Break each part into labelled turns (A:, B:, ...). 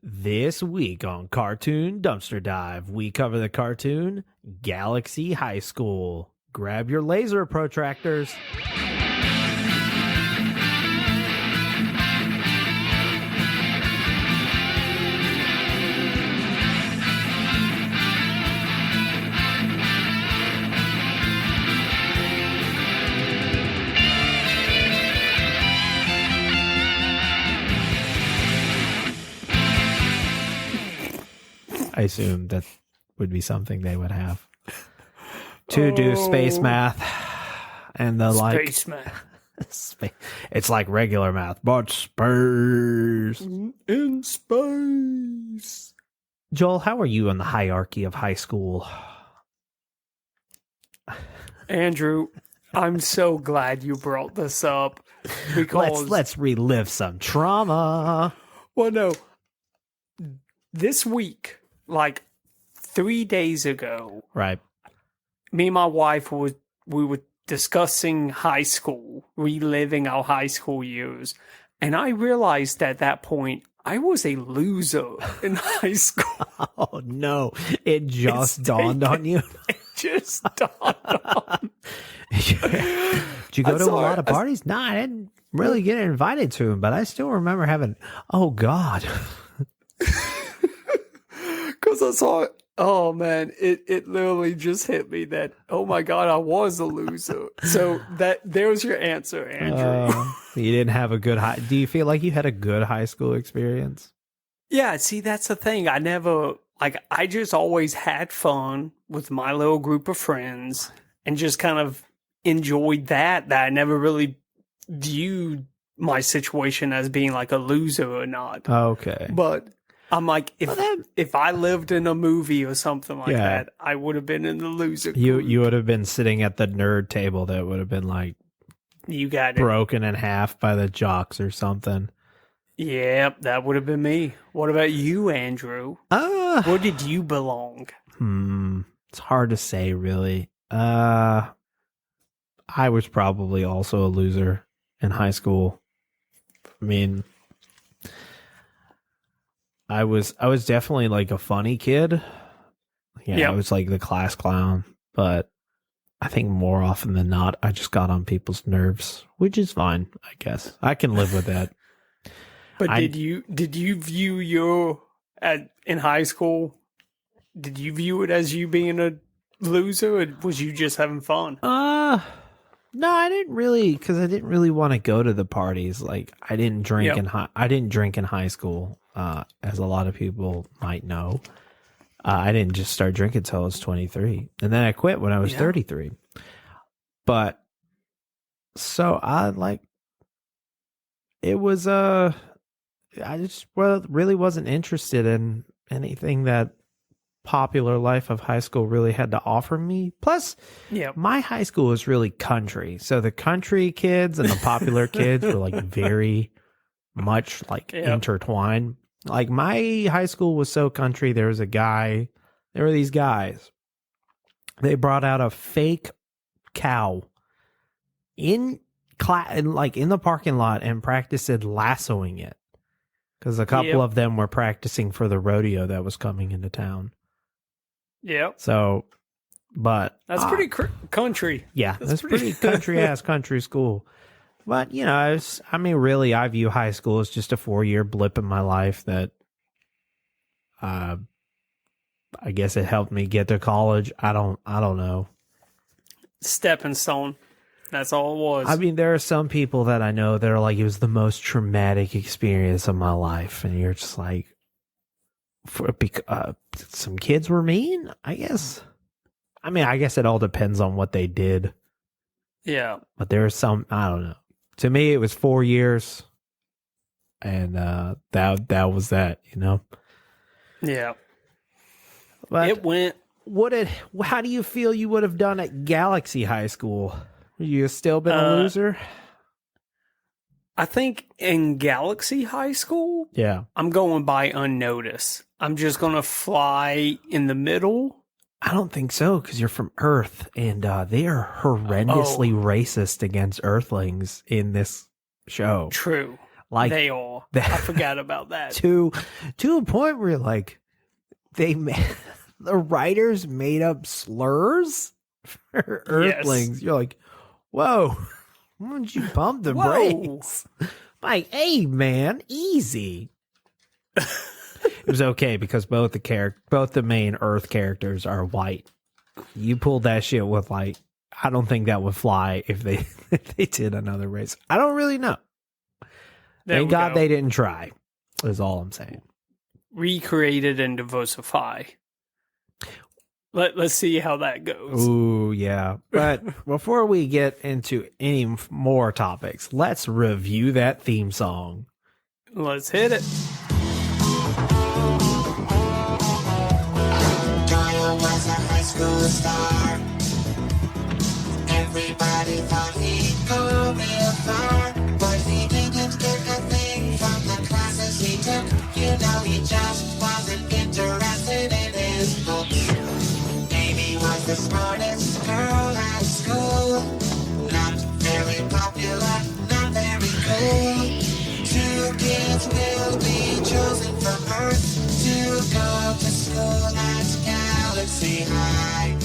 A: This week on Cartoon Dumpster Dive, we cover the cartoon Galaxy High School. Grab your laser protractors. I assume that would be something they would have to do space math and the
B: Space math.
A: It's like regular math, but space.
B: In space.
A: Joel, how are you in the hierarchy of high school?
B: Andrew, I'm so glad you brought this up because
A: Let's relive some trauma.
B: well, no, this week, like 3 days ago,
A: Right.
B: me and my wife we were discussing high school, reliving our high school years, and I realized at that point I was a loser in high school.
A: Oh no! It just dawned on you.
B: It just dawned on.
A: Did you go to a lot of parties? No, I didn't really get invited to them, but I still remember having. Oh God!
B: Because I saw it. Oh man, it literally just hit me that, oh my God, I was a loser. So there's your answer, Andrew.
A: You didn't have a good high. Do you feel like you had a good high school experience?
B: Yeah, see, that's the thing. I just always had fun with my little group of friends and just kind of enjoyed that I never really viewed my situation as being like a loser or not.
A: Okay.
B: But I'm like, if I lived in a movie or something like that, I would have been in the loser group.
A: You would have been sitting at the nerd table that would have been like
B: You got it.
A: broken in half by the jocks or something.
B: Yep, that would have been me. What about you, Andrew? Where did you belong?
A: It's hard to say, really. I was probably also a loser in high school. I mean, I was definitely like a funny kid. Yeah,
B: Yep.
A: I was like the class clown, but I think more often than not, I just got on people's nerves, which is fine, I guess. I can live with that.
B: But did you view in high school? Did you view it as you being a loser, or was you just having fun?
A: No, I didn't really, because I didn't really want to go to the parties. Like, I didn't drink I didn't drink in high school, as a lot of people might know. I didn't just start drinking until I was 23, and then I quit when I was 33. But so it was I just really wasn't interested in anything that popular life of high school really had to offer me. Plus, my high school was really country. So the country kids and the popular kids were like very much like intertwined. Like my high school was so country. There were these guys. They brought out a fake cow in the parking lot and practiced lassoing it. Because a couple of them were practicing for the rodeo that was coming into town.
B: Yep.
A: So, but
B: that's pretty country.
A: Yeah, that's pretty country-ass country school. But, you know, really, I view high school as just a 4-year blip in my life that, I guess it helped me get to college. I don't know.
B: Stepping stone. That's all it was.
A: I mean, there are some people that I know that are like, it was the most traumatic experience of my life. And you're just like, some kids were mean, I guess. I mean, I guess it all depends on what they did.
B: Yeah.
A: But there are some, I don't know. To me, it was 4 years. And that was that, you know?
B: Yeah.
A: But
B: it went.
A: How do you feel you would have done at Galaxy High School? You still been a loser?
B: I think in Galaxy High School, I'm going by unnoticed. I'm just going to fly in the middle.
A: I don't think so, because you're from Earth, and they are horrendously racist against Earthlings in this show.
B: True.
A: Like
B: they are. I forgot about that.
A: To a point where like they the writers made up slurs for Earthlings. Yes. You're like, whoa, why don't you pump the brakes? Like, hey man, easy. It was okay because both the main Earth characters are white. You pulled that shit with like, I don't think that would fly if they did another race. I don't really know. Thank God they didn't try. Is all I'm saying.
B: Recreate it and diversify. Let's see how that goes.
A: Ooh, yeah. But before we get into any more topics, let's review that theme song.
B: Let's hit it.
C: Doyle was a high school star. Everybody thought he'd go real far, but he didn't get a thing from the classes he took. You know, he just wasn't interested in his books. Amy was the smartest girl at school. Not very popular, not very cool. 2 kids will be chosen from Earth to go to school at Galaxy High.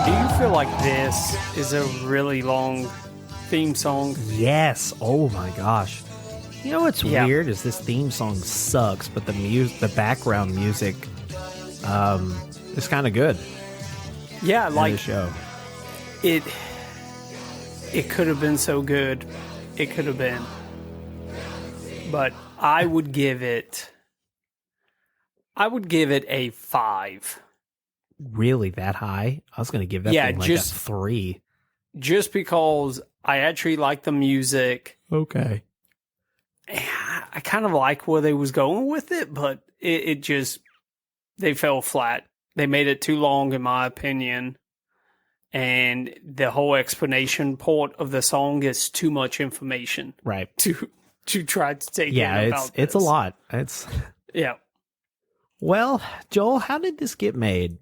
B: Do you feel like this is a really long theme song?
A: Yes. Oh my gosh. You know what's weird is this theme song sucks, but the background music is kind of good.
B: Yeah, like
A: the show.
B: It could have been so good. It could have been. But I would give it a 5.
A: Really that high? I was going to give that thing like a 3.
B: Just because I actually like the music.
A: Okay.
B: I kind of like where they was going with it, but it just, they fell flat. They made it too long, in my opinion. And the whole explanation part of the song is too much information.
A: Right.
B: To try to take
A: it's a lot. It's
B: yeah.
A: Well, Joel, how did this get made?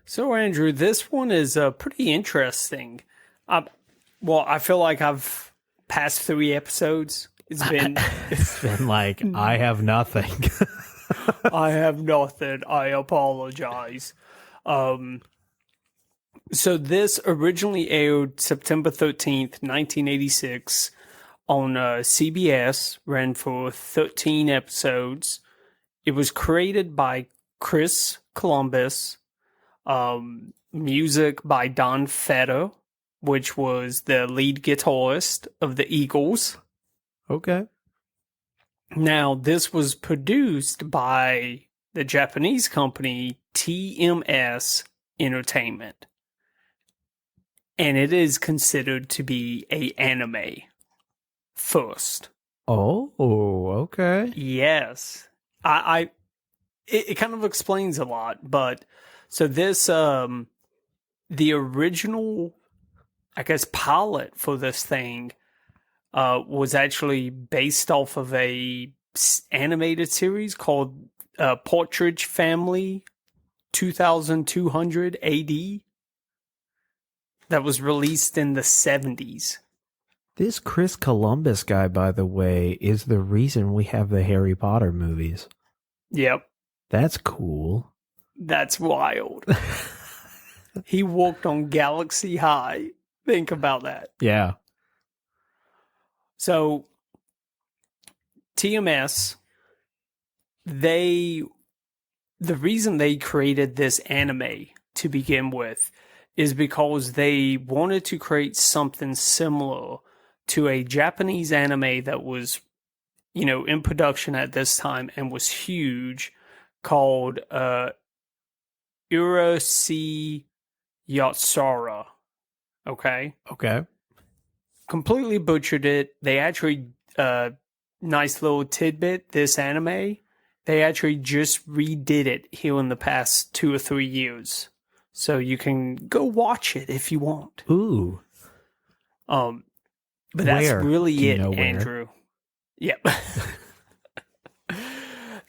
B: So, Andrew, this one is pretty interesting. I feel like I've passed 3 episodes. It's been
A: like, I have nothing.
B: I have nothing. I apologize. So this originally aired September 13th, 1986 on CBS, ran for 13 episodes. It was created by Chris Columbus, music by Don Feder, which was the lead guitarist of the Eagles.
A: Okay.
B: Now, this was produced by the Japanese company TMS Entertainment. And it is considered to be an anime first.
A: Oh, okay.
B: Yes. It kind of explains a lot, but so this, the original, I guess, pilot for this thing, was actually based off of a animated series called, Partridge Family 2200 AD that was released in the 70s.
A: This Chris Columbus guy, by the way, is the reason we have the Harry Potter movies.
B: Yep.
A: That's cool.
B: That's wild. He worked on Galaxy High. Think about that.
A: Yeah.
B: So, TMS, the reason they created this anime to begin with is because they wanted to create something similar to a Japanese anime that was, in production at this time and was huge, called Urusei Yatsura. Okay?
A: Okay.
B: Completely butchered it. They actually, nice little tidbit, this anime, they actually just redid it here in the past 2 or 3 years. So you can go watch it if you want.
A: Ooh.
B: But that's really it, Andrew. Yep.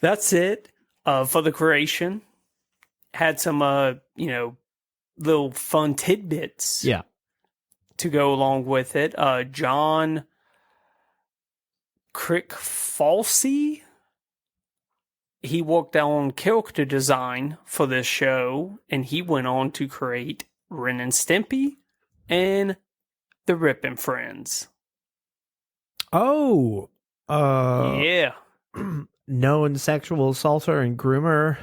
B: That's it for the creation. Had some, little fun tidbits.
A: Yeah.
B: to go along with it. John Crick-Falsey. He worked on character design for this show, and he went on to create Ren and Stimpy and the Rippin' Friends.
A: Oh,
B: Yeah.
A: known sexual assaulter and groomer.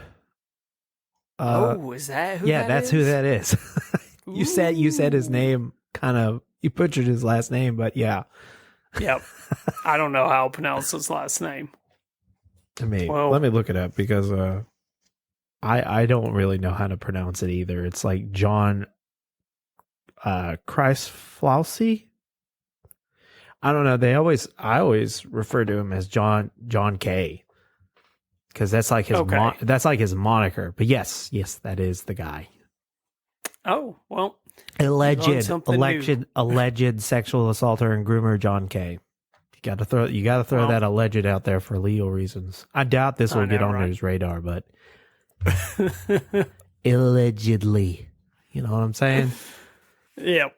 B: Is that who
A: Yeah,
B: that
A: that's
B: is?
A: who that is. You said his name kind of, you butchered his last name, but yeah.
B: Yep. I don't know how to pronounce his last name.
A: Let me look it up because I don't really know how to pronounce it either. It's like John Christ-Flaussy. I don't know. I always refer to him as John K. Because that's like his moniker. But yes, that is the guy.
B: Oh, well.
A: Alleged sexual assaulter and groomer John K. You got to throw that alleged out there for legal reasons. I doubt this will get on his radar, but allegedly, you know what I'm saying?
B: Yep.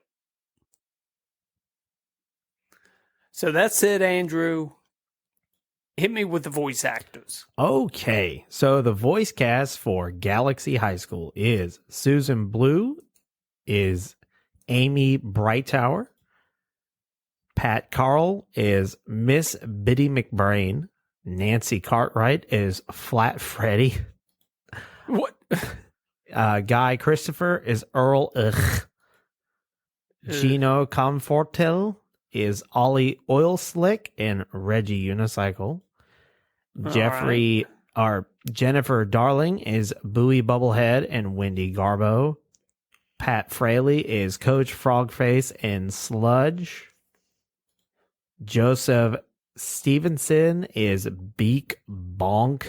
B: So that's it, Andrew. Hit me with the voice actors.
A: Okay, so the voice cast for Galaxy High School is Susan Blue, is Amy Brightower, Pat Carl is Miss Biddy McBrain, Nancy Cartwright is Flat Freddy.
B: What?
A: Guy Christopher is Earl Ugh. Gino Confortel is Ollie Oil Slick and Reggie Unicycle. Jennifer Darling is Bowie Bubblehead and Wendy Garbo. Pat Fraley is Coach Frogface and Sludge. Joseph Stevenson is Beak Bonk.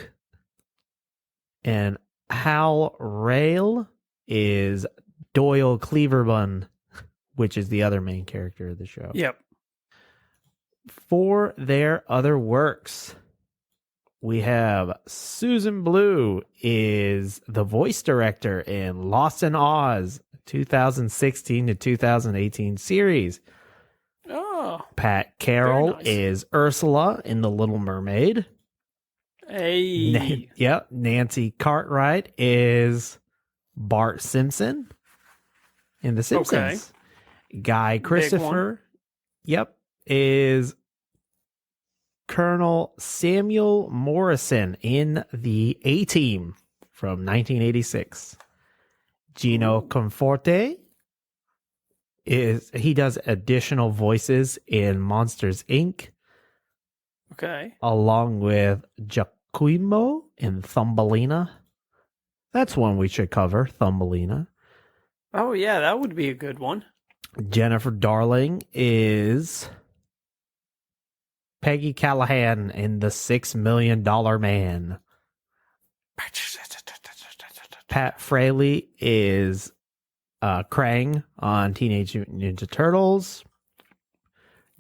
A: And Hal Rail is Doyle Cleaverbun, which is the other main character of the show.
B: Yep.
A: For their other works, we have Susan Blue is the voice director in Lost in Oz 2016 to 2018 series.
B: Oh.
A: Pat Carroll
B: nice.
A: is Ursula in The Little Mermaid.
B: Hey.
A: Nancy Cartwright is Bart Simpson in The Simpsons. Okay. Guy Christopher, is Colonel Samuel Morrison in The A-Team from 1986. Gino Conforte he does additional voices in Monsters, Inc.
B: Okay.
A: Along with Giacomo in Thumbelina. That's one we should cover, Thumbelina.
B: Oh, yeah, that would be a good one.
A: Jennifer Darling is Peggy Callahan in The $6 Million Man. Pat Fraley is Krang on Teenage Mutant Ninja Turtles.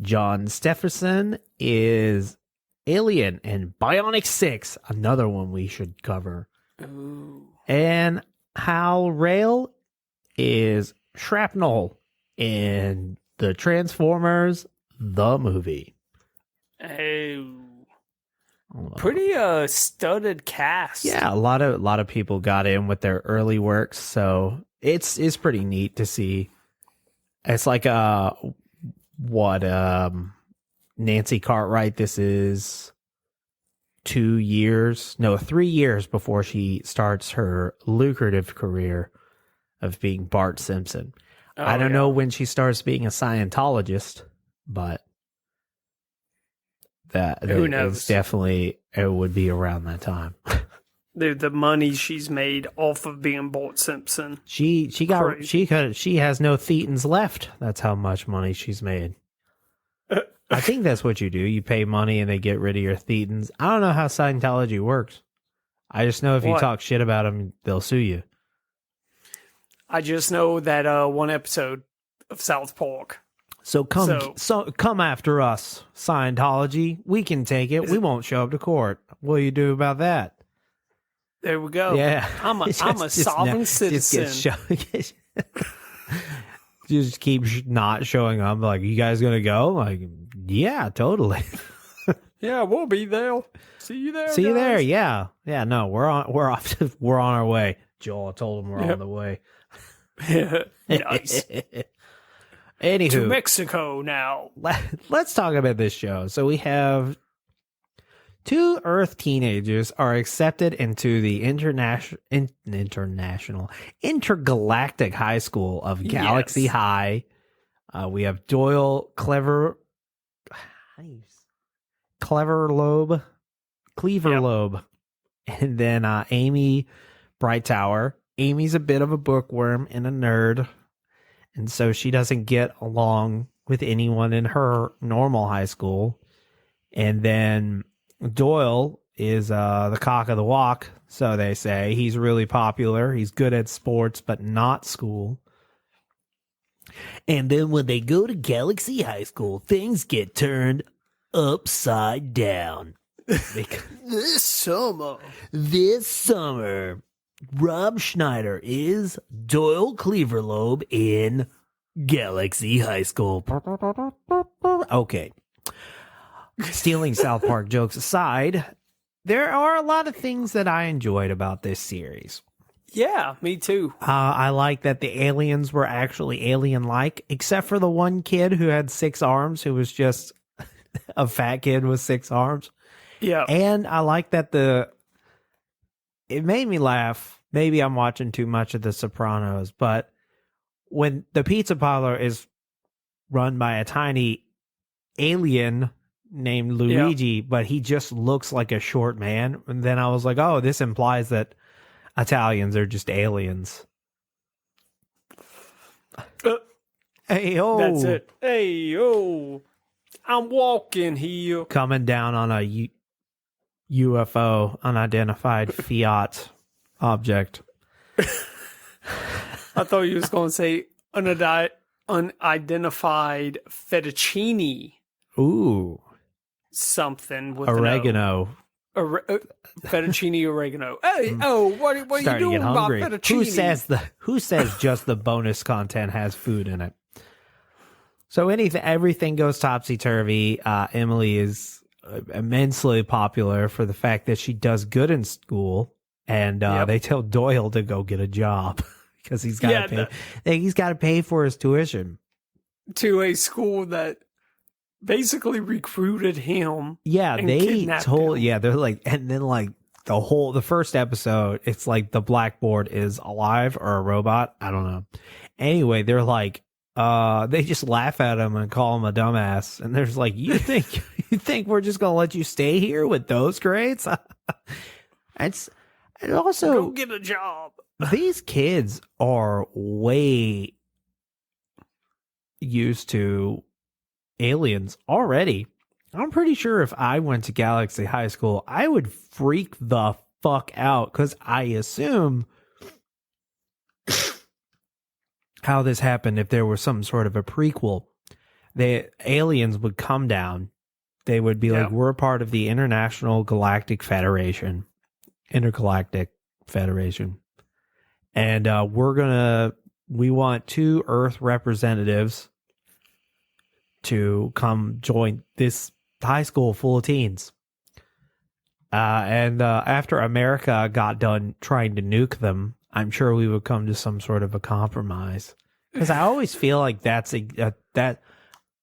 A: John Stephenson is Alien in Bionic 6, another one we should cover.
B: Ooh.
A: And Hal Rail is Shrapnel in the Transformers, the movie.
B: Oh. Pretty studded cast.
A: Yeah, a lot of people got in with their early works, so it's pretty neat to see. It's like Nancy Cartwright, this is 3 years before she starts her lucrative career of being Bart Simpson. I don't know when she starts being a Scientologist, but
B: who knows?
A: Definitely, it would be around that time.
B: The money she's made off of being Bart Simpson.
A: She has no thetans left. That's how much money she's made. I think that's what you do. You pay money and they get rid of your thetans. I don't know how Scientology works. I just know if you talk shit about them, they'll sue you.
B: I just know that one episode of South Park.
A: So come after us, Scientology. We can take it. We won't show up to court. What do you do about that?
B: There we go.
A: Yeah,
B: I'm a sovereign citizen.
A: just keep not showing up. Like, you guys gonna go? Like, yeah, totally.
B: Yeah, we'll be there. See you there.
A: See you there.
B: guys.
A: Yeah, yeah. No, we're off. We're on our way. Joel told him we're on the way.
B: Nice.
A: Anywho,
B: To Mexico now.
A: let's talk about this show. So we have two Earth teenagers are accepted into the intergalactic high school of Galaxy
B: Yes.
A: High. We have Doyle Clever Loeb, and then Amy Brightower. Amy's a bit of a bookworm and a nerd, and so she doesn't get along with anyone in her normal high school. And then Doyle is the cock of the walk, so they say. He's really popular. He's good at sports, but not school. And then when they go to Galaxy High School, things get turned upside down.
B: This summer.
A: This summer, Rob Schneider is Doyle Cleverlobe in Galaxy High School. Okay. Stealing South Park jokes aside, there are a lot of things that I enjoyed about this series.
B: Yeah, me too.
A: I like that the aliens were actually alien-like, except for the one kid who had 6 arms, who was just a fat kid with 6 arms.
B: Yeah.
A: And I like that it made me laugh. Maybe I'm watching too much of The Sopranos, but when the pizza parlor is run by a tiny alien named Luigi, but he just looks like a short man, and then I was like, oh, this implies that Italians are just aliens. Hey, oh.
B: That's it. Hey, yo. I'm walking here.
A: Coming down on a UFO, unidentified Fiat object.
B: I thought you was going to say unidentified fettuccine
A: Ooh.
B: something with
A: Oregano.
B: Fettuccine oregano. Hey, what are you
A: Starting to
B: doing
A: get
B: about
A: hungry.
B: fettuccine?
A: Who says just the bonus content has food in it? So everything goes topsy-turvy. Emily is immensely popular for the fact that she does good in school, and they tell Doyle to go get a job because he's got to pay. He's got to pay for his tuition
B: To a school that basically recruited him.
A: Yeah,
B: and
A: they
B: kidnapped
A: told.
B: him.
A: Yeah, they're like, and then like the first episode, it's like the blackboard is alive or a robot. I don't know. Anyway, they're like, they just laugh at him and call him a dumbass, and there's like, you think we're just gonna let you stay here with those grades? And also
B: Go get a job.
A: these kids are way used to aliens already. I'm pretty sure if I went to Galaxy High School, I would freak the fuck out because I assume how this happened, if there was some sort of a prequel, the aliens would come down. They would be like, we're part of the Intergalactic Federation. And we want 2 Earth representatives to come join this high school full of teens. And after America got done trying to nuke them, I'm sure we would come to some sort of a compromise. Because I always feel like that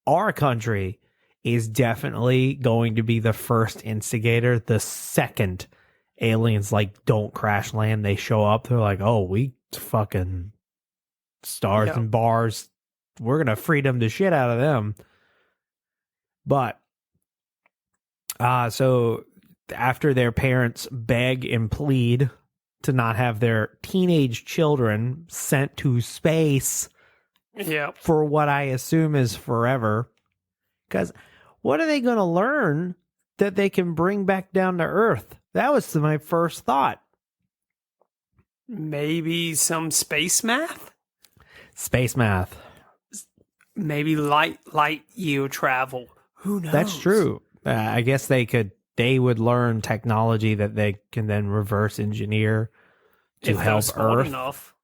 A: our country is definitely going to be the first instigator. The second aliens like don't crash land, they show up, they're like, oh, we fucking stars and bars, we're gonna freedom the shit out of them. But so after their parents beg and plead to not have their teenage children sent to space for what I assume is forever, because what are they going to learn that they can bring back down to Earth? That was my first thought.
B: Maybe some space math?
A: Space math.
B: Maybe light year travel. Who knows?
A: That's true. I guess they would learn technology that they can then reverse engineer to
B: if
A: help
B: smart
A: Earth.
B: Enough.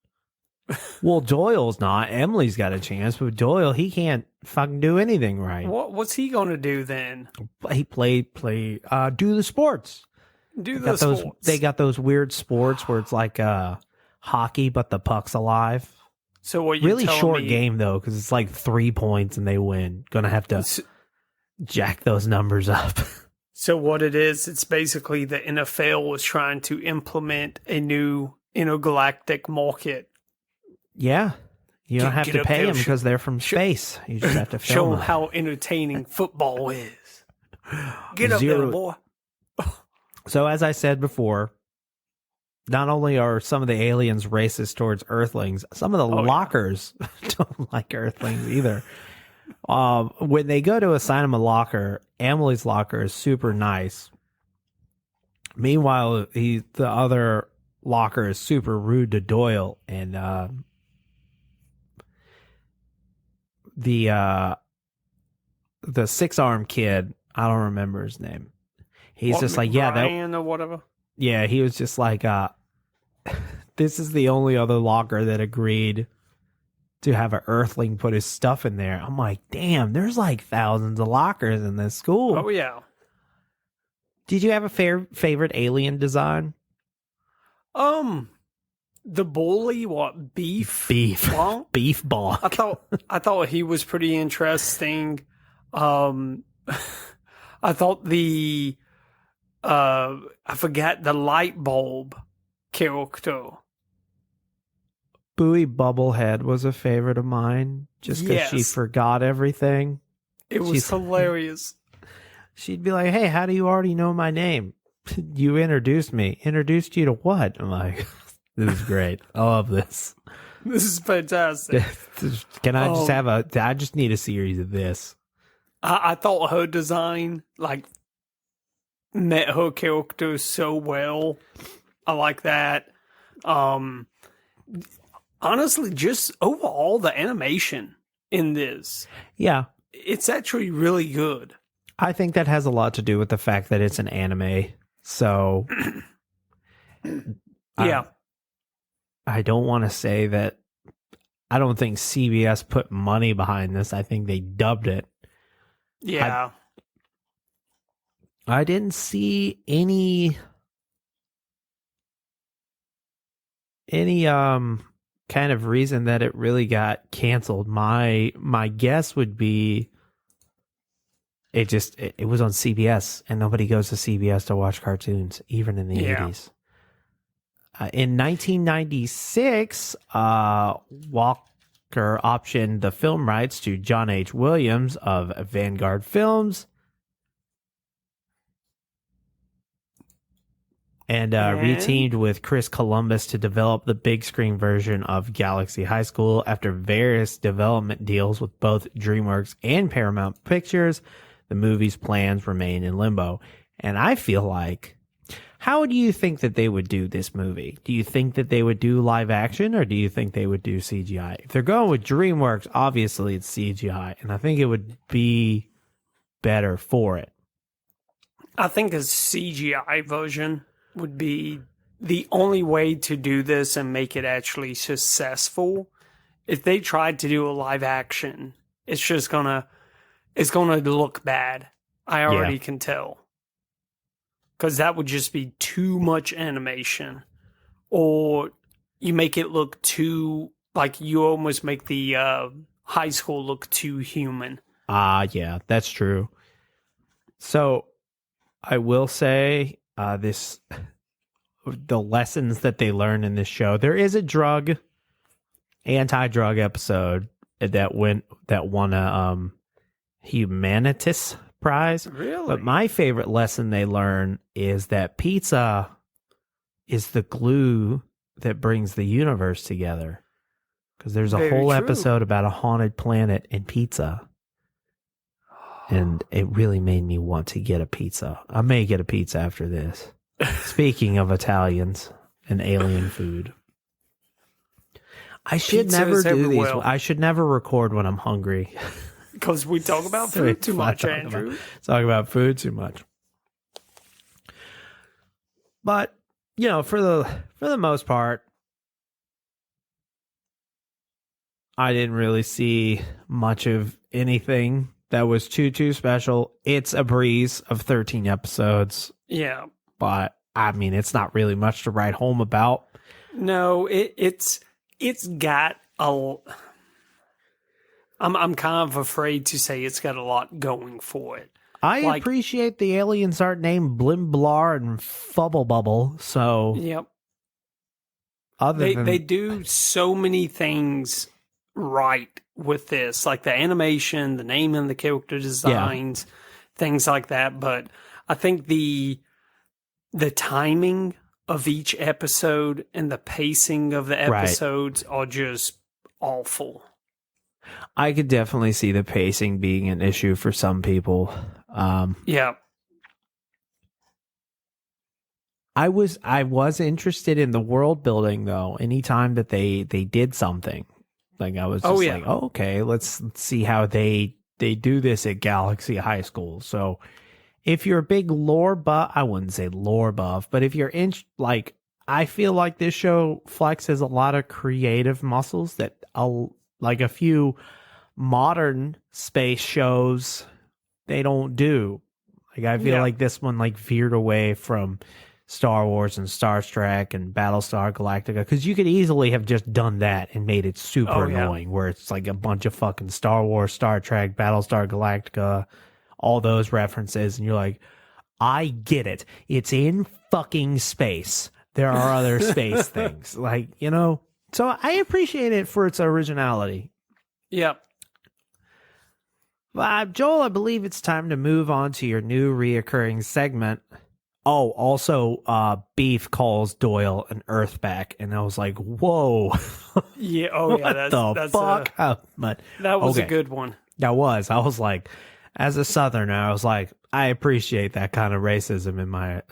A: Well, Doyle's not. Emily's got a chance, but Doyle, he can't fucking do anything right.
B: What's he going to do then?
A: He do the sports. They got those weird sports where it's like hockey, but the puck's alive.
B: So what you
A: really short game though, because it's like 3 points and they win. Gonna have to jack those numbers up.
B: So what it is, it's basically the NFL was trying to implement a new intergalactic market.
A: Yeah. You don't have to pay them because they're from space. You just have to
B: show them how entertaining football is. Get up there, boy.
A: So as I said before, not only are some of the aliens racist towards Earthlings, some of the lockers don't like Earthlings either. When they go to assign them a locker, Emily's locker is super nice. Meanwhile, the other locker is super rude to Doyle, and the 6-arm kid, I don't remember his name. He's just like,
B: or whatever.
A: Yeah, he was just like, this is the only other locker that agreed to have an Earthling put his stuff in there. I'm like, damn, there's like thousands of lockers in this school.
B: Oh, yeah.
A: Did you have a favorite alien design?
B: The bully, Beef
A: Bonk? Beef Bonk.
B: I thought he was pretty interesting. I thought I forgot the light bulb character.
A: Bowie Bubblehead was a favorite of mine just because she forgot everything.
B: She's hilarious.
A: She'd be like, hey, how do you already know my name? You introduced me. Introduced you to what? I'm like, this is great. I love this.
B: This is fantastic.
A: Can I I just need a series of this.
B: I thought her design, met her character so well. I like that. Honestly, just overall, the animation in this.
A: Yeah.
B: It's actually really good.
A: I think that has a lot to do with the fact that it's an anime. So,
B: yeah.
A: I don't want to say that. I don't think CBS put money behind this. I think they dubbed it.
B: Yeah.
A: I didn't see any kind of reason that it really got canceled. My guess would be it was on CBS, and nobody goes to CBS to watch cartoons, even in the 80s. In 1996, Walker optioned the film rights to John H. Williams of Vanguard Films, and reteamed with Chris Columbus to develop the big screen version of Galaxy High School. After various development deals with both DreamWorks and Paramount Pictures, the movie's plans remain in limbo. And I feel like, how do you think that they would do this movie? Do you think that they would do live action, or do you think they would do CGI? If they're going with DreamWorks, obviously it's CGI, and I think it would be better for it.
B: I think a CGI version would be the only way to do this and make it actually successful. If they tried to do a live action, it's gonna look bad. I already can tell. Because that would just be too much animation. Or you make it look too, you almost make the high school look too human.
A: Yeah, that's true. So I will say the lessons that they learn in this show. There is a anti-drug episode that won a Humanitas Prize.
B: Really?
A: But my favorite lesson they learn is that pizza is the glue that brings the universe together. Because there's a whole episode about a haunted planet and pizza. And it really made me want to get a pizza. I may get a pizza after this. Speaking of Italians and alien food. I should never do these. I should never record when I'm hungry.
B: Because we talk about food too much, Andrew.
A: Talk about food too much. But, for the most part, I didn't really see much of anything that was too special. It's a breeze of 13 episodes.
B: Yeah.
A: But I mean, it's not really much to write home about.
B: No, it's got a. I'm kind of afraid to say it's got a lot going for it.
A: I appreciate the aliens aren't named Blimblar and Fubble, so
B: yep.
A: Other
B: they do so many things right with this, like the animation, the name and the character designs, things like that. But I think the timing of each episode and the pacing of the episodes are just awful.
A: I could definitely see the pacing being an issue for some people.
B: Yeah.
A: I was interested in the world building though. Anytime that they did something, like I was just like, oh, okay, let's see how they do this at Galaxy High School. So if you're a big lore buff, I wouldn't say lore buff, but if you're I feel like this show flexes a lot of creative muscles that like a few modern space shows they don't do. Like I feel like this one like veered away from Star Wars and Star Trek and Battlestar Galactica, because you could easily have just done that and made it super annoying, where it's like a bunch of fucking Star Wars, Star Trek, Battlestar Galactica, all those references, and you're like, I get it. It's in fucking space. There are other space things. Like, you know, so I appreciate it for its originality.
B: Yep.
A: Joel, I believe it's time to move on to your new reoccurring segment. Oh, also, Beef calls Doyle an Earthback, and I was like, whoa.
B: Yeah, oh yeah,
A: that's the fuck?
B: That was a good one.
A: That was. I was like, as a Southerner, I was like, I appreciate that kind of racism in my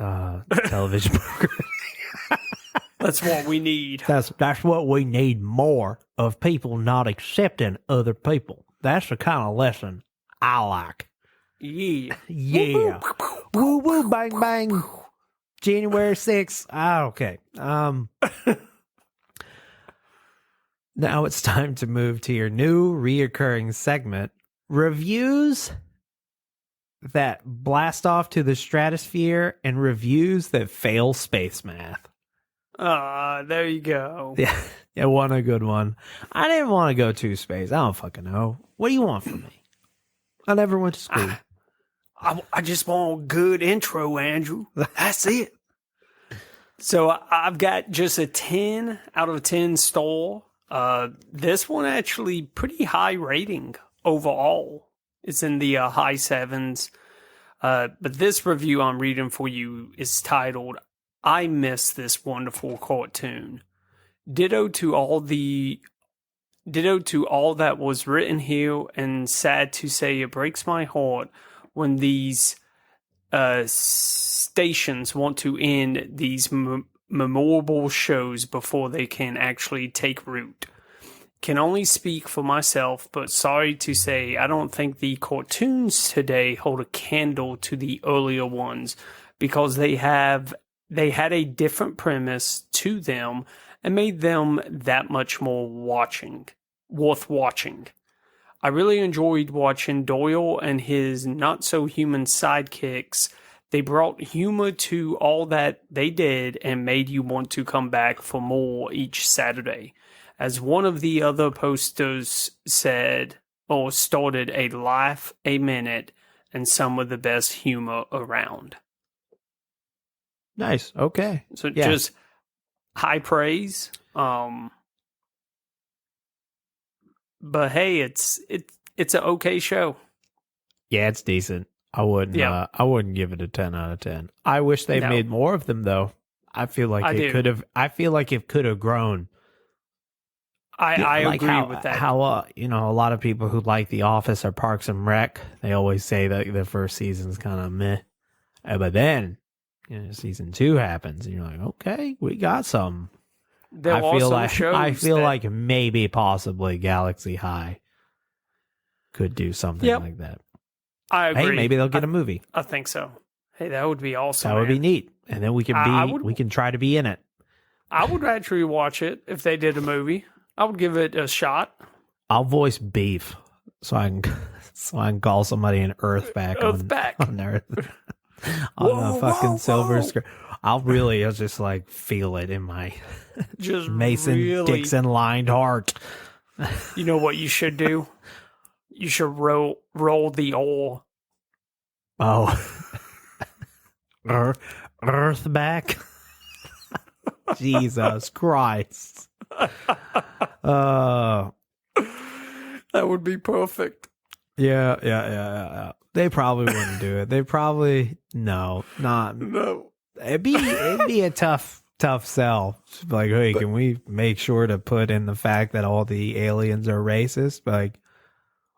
A: television program.
B: That's what we need.
A: That's what we need more of, people not accepting other people. That's the kind of lesson I like.
B: Yeah.
A: Yeah. Woo woo bang bang. January 6th. Okay. Now it's time to move to your new reoccurring segment, reviews that blast off to the stratosphere and reviews that fail space math.
B: There you go.
A: Yeah, it won a good one. I didn't want to go to space. I don't fucking know. What do you want from me? I never went to school.
B: I just want a good intro, Andrew. That's it. So I've got just a 10 out of 10 star. This one actually pretty high rating overall. It's in the high 7s. But this review I'm reading for you is titled, I Miss This Wonderful Cartoon. Ditto to all that was written here, and sad to say it breaks my heart when these stations want to end these memorable shows before they can actually take root. Can only speak for myself, but sorry to say I don't think the cartoons today hold a candle to the earlier ones, because they had a different premise to them and made them that much more worth watching. I really enjoyed watching Doyle and his not-so-human sidekicks. They brought humor to all that they did and made you want to come back for more each Saturday. As one of the other posters said, or started, a laugh a minute and some of the best humor around.
A: Nice. Okay.
B: So just high praise. But hey, it's an okay show.
A: Yeah, it's decent. I wouldn't give it a 10 out of 10. I wish they made more of them though. I feel like it could have grown.
B: I agree with that.
A: How a lot of people who like The Office or Parks and Rec, they always say that the first season's kind of meh. But then season 2 happens and you're like, okay, we got some. I feel like maybe possibly Galaxy High could do something like that.
B: I agree.
A: Hey, maybe they'll get a movie.
B: I think so. Hey, that would be awesome.
A: That would be neat. And then we can try to be in it.
B: I would actually watch it if they did a movie. I would give it a shot.
A: I'll voice Beef so I can call somebody an Earthback on Earth on a fucking silver screen. I'll just like feel it in my
B: just
A: Mason Dixon lined heart.
B: You know what you should do? You should roll the oil.
A: Oh, Earthback. Jesus Christ.
B: That would be perfect.
A: Yeah. They probably wouldn't do it. They probably no. It'd be a tough sell. Like, hey, can we make sure to put in the fact that all the aliens are racist? Like,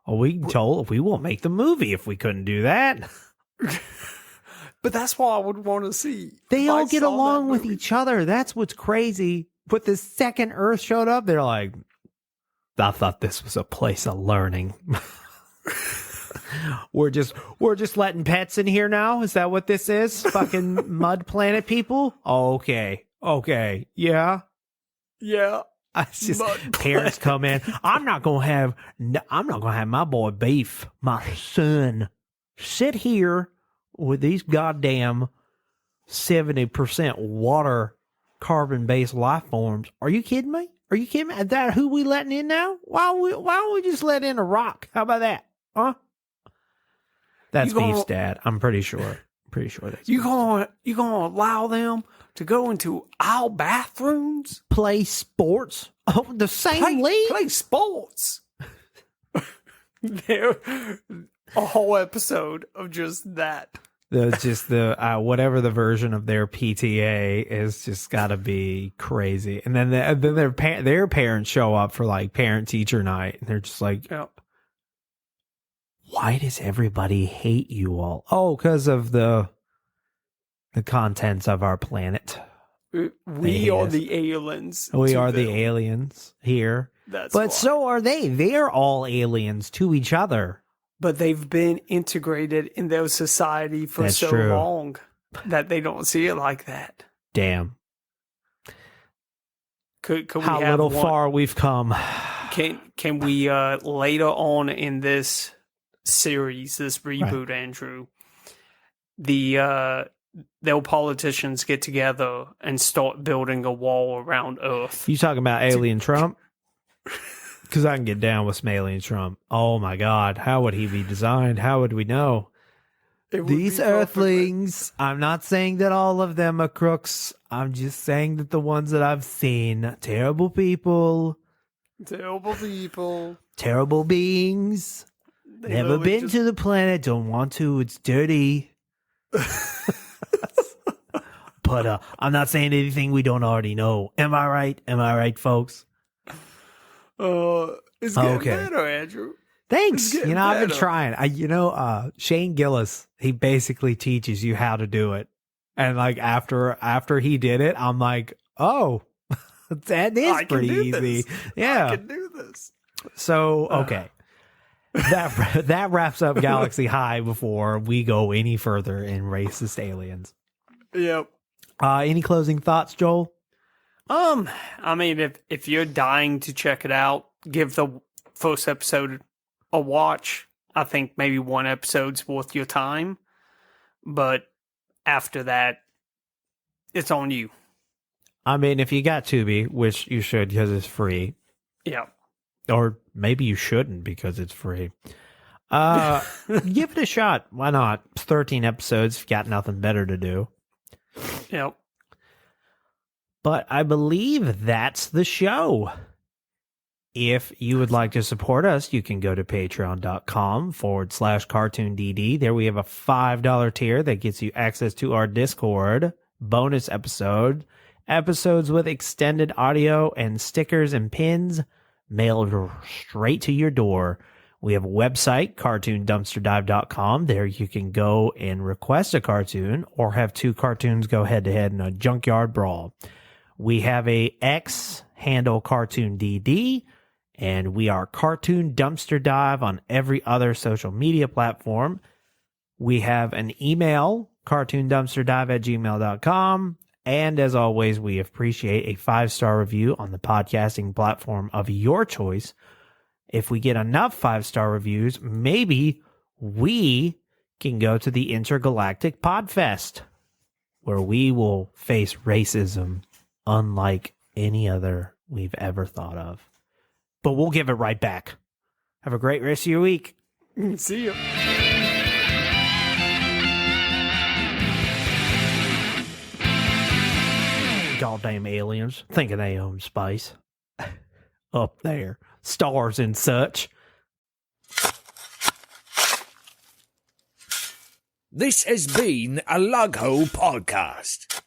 A: we won't make the movie if we couldn't do that.
B: But that's what I would want to see.
A: They all get along with each other. That's what's crazy. But the second Earth showed up, they're like, I thought this was a place of learning. We're just letting pets in here now? Is that what this is? Fucking mud planet people? Okay. Yeah. It's just parents come in. I'm not gonna have my boy Beef, my son, sit here with these goddamn 70% water carbon based life forms. Are you kidding me? Is that who we letting in now? Why don't we just let in a rock? How about that? Huh? That's Beef's dad. I'm pretty sure. That's
B: you gonna allow them to go into our bathrooms?
A: Play sports? Oh, the same league?
B: Play sports. There, a whole episode of just that.
A: Whatever the version of their PTA is, just got to be crazy. And then their parents show up for like parent teacher night, and they're just like, why does everybody hate you all? Oh, because of the contents of our planet.
B: We are the aliens.
A: We are the aliens here. So are they. They're all aliens to each other.
B: But they've been integrated in their society for long that they don't see it like that.
A: Damn.
B: Could we
A: How
B: have
A: little far we've come.
B: Can we later on in this series, this reboot, right, Andrew, their politicians get together and start building a wall around Earth?
A: You talking about Alien Trump? Because I can get down with some Alien Trump. Oh my God, how would he be designed? How would we know? These Earthlings, I'm not saying that all of them are crooks. I'm just saying that the ones that I've seen, terrible people. Terrible beings. Never been to the planet, don't want to, it's dirty. But I'm not saying anything we don't already know. Am I right, folks?
B: It's getting better, Andrew.
A: Thanks. I've been trying. Shane Gillis, he basically teaches you how to do it. And like after he did it, I'm like, oh, that is pretty easy. Yeah.
B: I can do this.
A: So, okay. That wraps up Galaxy High before we go any further in racist aliens.
B: Yep.
A: Any closing thoughts, Joel?
B: I mean, if you're dying to check it out, give the first episode a watch. I think maybe one episode's worth your time, but after that, it's on you.
A: I mean, if you got Tubi, which you should because it's free.
B: Yeah.
A: Or maybe you shouldn't because it's free. Give it a shot. Why not? It's 13 episodes. Got nothing better to do.
B: Yep.
A: But I believe that's the show. If you would like to support us, you can go to patreon.com/cartoondd. There we have a $5 tier that gets you access to our Discord, bonus episodes with extended audio and stickers and pins mailed straight to your door. We have a website, cartoondumpsterdive.com. There you can go and request a cartoon or have two cartoons go head-to-head in a junkyard brawl. We have a X handle, CartoonDD, and we are Cartoon Dumpster Dive on every other social media platform. We have an email, cartoondumpsterdive@gmail.com. And as always, we appreciate a 5-star review on the podcasting platform of your choice. If we get enough 5-star reviews, maybe we can go to the Intergalactic Podfest, where we will face racism unlike any other we've ever thought of. But we'll give it right back. Have a great rest of your week.
B: See you.
A: Goddamn aliens. Thinking they own space. Up there. Stars and such.
D: This has been a Lughole podcast.